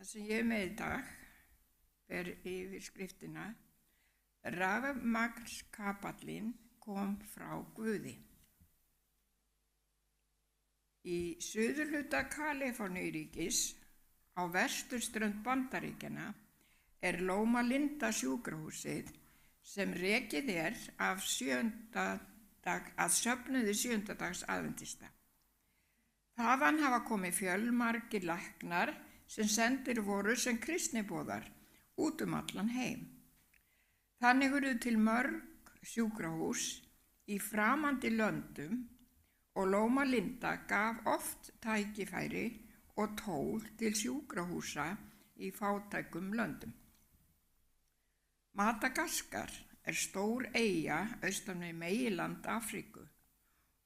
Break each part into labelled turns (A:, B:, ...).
A: Það sem ég er með í dag ber yfirskriftina Rafmagnskapallinn kom frá Guði. Í suðurhluta Kaliforníuríkis á vesturströnd Bandaríkjanna er Loma Linda sjúkrahúsið sem rekið er að söfnuði sjöundadags aðventista. Þaðan hafa komið fjölmargir læknar sem sendir voru sem kristniboðar út allan heim. Þannig urðu til mörg sjúkrahús í framandi löndum og Loma Linda gaf oft tækifæri og tól til sjúkrahúsa í fátækum löndum. Madagaskar er stór eyja austan við meginland Afríku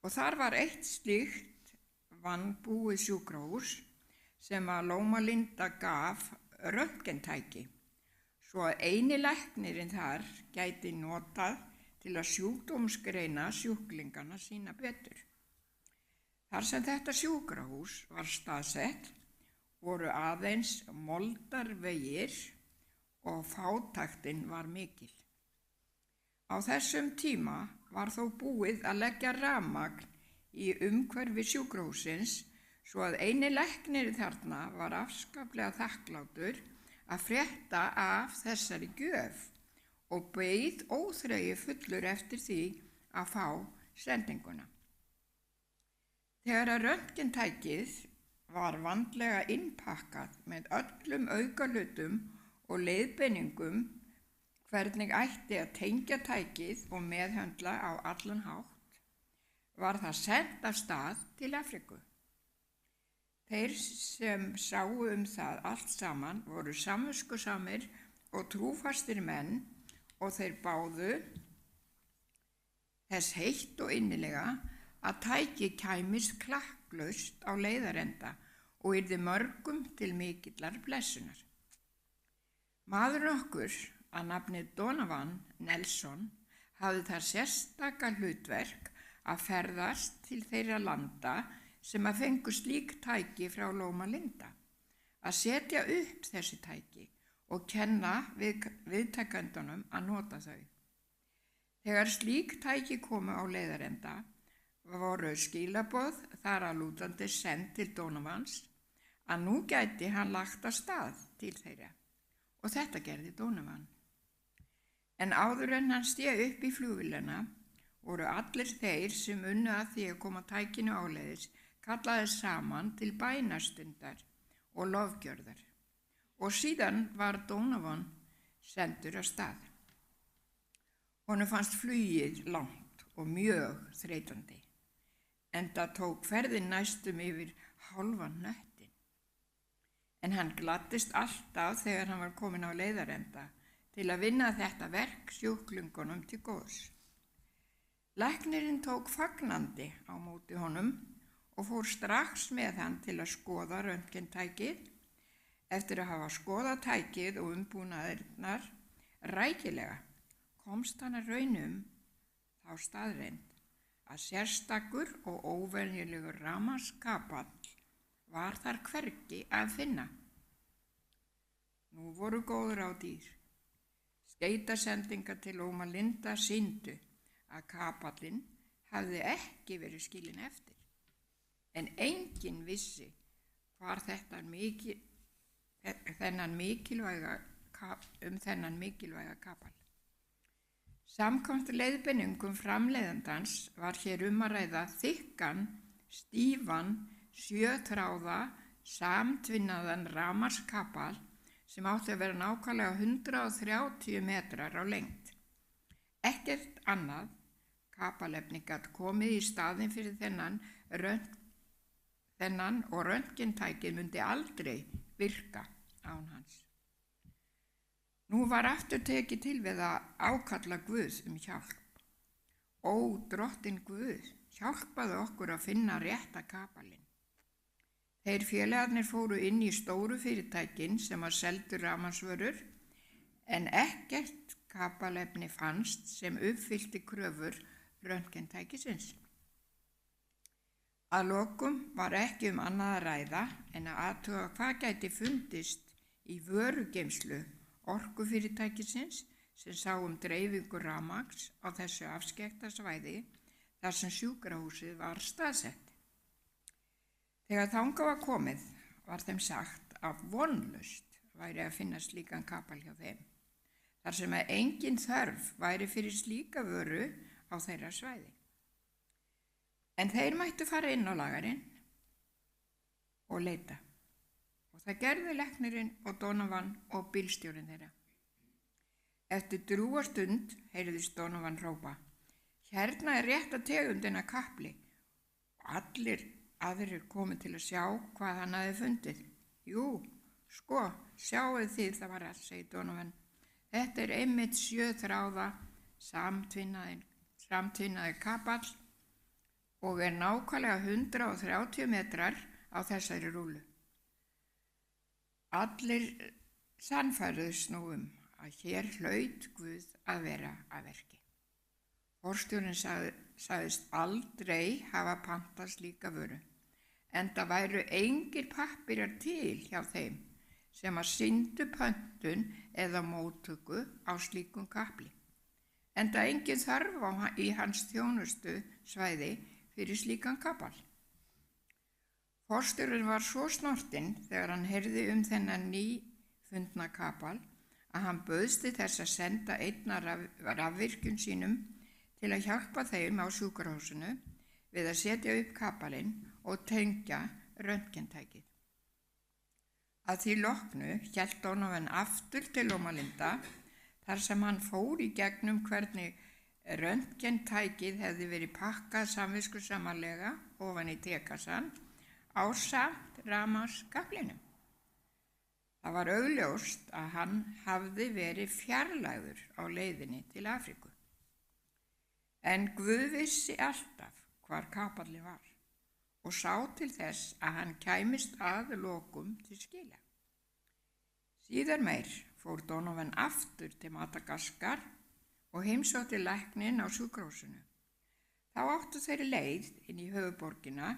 A: og þar var eitt slíkt vanbúið sjúkrahús sem að Loma Linda gaf röntgentæki svo að eini læknirinn þar gæti notað til að sjúkdómsgreina sjúklingana sína betur. Þar sem þetta sjúkrahús var staðsett voru aðeins moldarvegir og fátæktin var mikil. Á þessum tíma var þó búið að leggja rafmagn í umhverfi sjúkrahússins svo að eini læknirinn þarna var afskaplega þakklátur að frétta af þessari gjöf og beið óþreyju fullur eftir því að fá sendinguna. Þegar að röntgentækið var vandlega innpakkað með öllum aukalutum og leiðbeiningum hvernig ætti að tengja tækið og meðhöndla á allan hátt, var það sent af stað til Afríku. Þeir sem sáu það allt saman voru samviskusamir og trúfastir menn og þeir báðu þess heitt og innilega að tækið kæmist klakklaust á leiðarenda og yrði mörgum til mikillar blessunar. Maðurinn okkur að nafni Donovan Nelson hafði það sérstaka hlutverk að ferðast til þeirra landa sem að fengu slík tæki frá Loma Linda, að setja upp þessi tæki og kenna viðtakendunum að nota þau. Þegar slík tæki komu á leiðarenda voru skilaboð þar að lútandi send til Donovans að nú gæti hann lagt af stað til þeirra og þetta gerði Donovan. En áður en hann sté upp í flugvélina voru allir þeir sem unnu að því að koma tækinu áleiðis kallaði saman til bænastundar og lofgjörðar og síðan var Donovan sendur af stað. Honum fannst flugið langt og mjög þreytandi, enda tók ferðin næstum yfir hálfan hnöttinn. En hann gladdist alltaf þegar hann var kominn á leiðarenda til að vinna þetta verk sjúklingunum til góðs. Læknirinn tók fagnandi á móti honum og fór strax með hann til að skoða röntgentækið. Eftir að hafa skoðað tækið og umbúnaðirnar rækilega komst hann að raunum þá staðreynd að sérstakur og óvenjulegur rafmagnskapall var þar hvergi að finna. Nú voru góður á dýr. Skeytasendingar til Loma Linda sýndu að kapallinn hafði ekki verið skilinn eftir, en enginn vissi hvar þennan mikilvæga kapall. Samkvæmt leiðbeiningum framleiðandans var hér að ræða þykkan, stífan, 7 þráða, samtvinnaðan rafmagnskapall sem átti að vera nákvæmlega 130 metrar á lengd. Ekkert annað kapallefni gat komið í staðinn fyrir þennan og röntgentækið myndi aldrei virka án hans. Nú var aftur tekið til við að ákalla Guð hjálp. Ó, drottinn Guð, hjálpaðu okkur að finna rétta kapallinn. Þeir félagarnir fóru inn í stóru fyrirtækin sem að seldu rafmagnsvörur, en ekkert kapallefni fannst sem uppfyllti kröfur röntgentækisins. Að lokum var ekki annað að ræða en að athuga hvað gæti fundist í vörugeymslu orkufyrirtækisins sem sá dreifingu rafmagns á þessu afskekkta svæði þar sem sjúkrahúsið var staðsett. Þegar þangað var komið var þeim sagt að vonlaust væri að finna slíkan kapal hjá þeim, þar sem að engin þörf væri fyrir slíka vöru á þeirra svæði. En þeir mættu fara inn á lagarinn og leita. Og það gerði læknirinn og Donovan og bílstjórinn þeirra. Eftir drjúga stund heyrðist Donovan hrópa: "Hérna er rétta tegundin af kapli." Og allir aðrir komu til að sjá hvað hann hafði fundið. "Jú, sko, sjáuð þið, það var allt," segir Donovan. "Þetta er einmitt 7 þráða samtvinnaði kapall og er nákvæmlega 130 metrar á þessari rúlu." Allir sannfærðust nú að hér hlaut Guð að vera að verki. Forstjórinn sagðist aldrei hafa pantað slíka vöru, enda væru engir pappírar til hjá þeim sem að sýndu pöntun eða móttöku á slíkum kapli, enda engin þörf í hans þjónustu svæði fyrir slíkan kapal. Forstjórinn var svo snortinn þegar hann heyrði þennan nýfundna kapal að hann bauðst til þess að senda einn af rafvirkjum sínum til að hjálpa þeim á sjúkrahúsinu við að setja upp kapalinn og tengja röntgentækið. Að því loknu hélt Donovan aftur til Loma Linda þar sem hann fór í gegnum hvernig röntgentækið hefði verið pakkað samviskusamanlega ofan í tekassan ásamt rafmagnskaplinum. Það var augljóst að hann hafði verið fjarlægður á leiðinni til Afríku. En Guð vissi alltaf hvar kapallinn var og sá til þess að hann kæmist að lokum til skila. Síðar meir fór Donovan aftur til Madagaskar og heimsótti lækninn á sjúkrahúsinu. Þá áttu þeir leið inn í höfuðborgina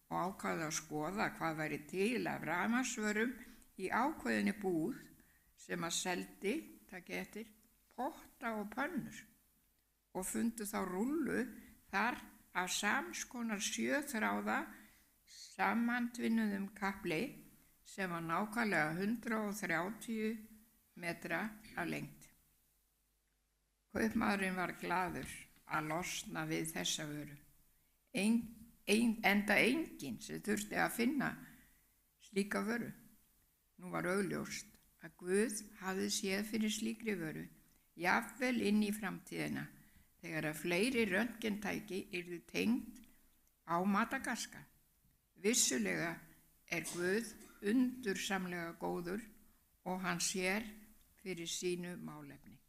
A: og ákváðu að skoða hvað væri til af rafmagnsvörum í ákveðinni búð sem að seldi, takk eftir, potta og pönnur og fundu þá rúllu þar af samskonar 7 þráða samantvinnuðum kapli sem var nákvæmlega 130 metra af lengd. Kaupmaðurinn var glaður að losna við þessa vöru, enda enginn sem þurfti að finna slíka vöru. Nú var augljóst að Guð hafði séð fyrir slíkri vöru, jafnvel inn í framtíðina, þegar að fleiri röntgentæki yrðu tengd á Madagaskar. Vissulega er Guð undursamlega góður og hann sér fyrir sínu málefni.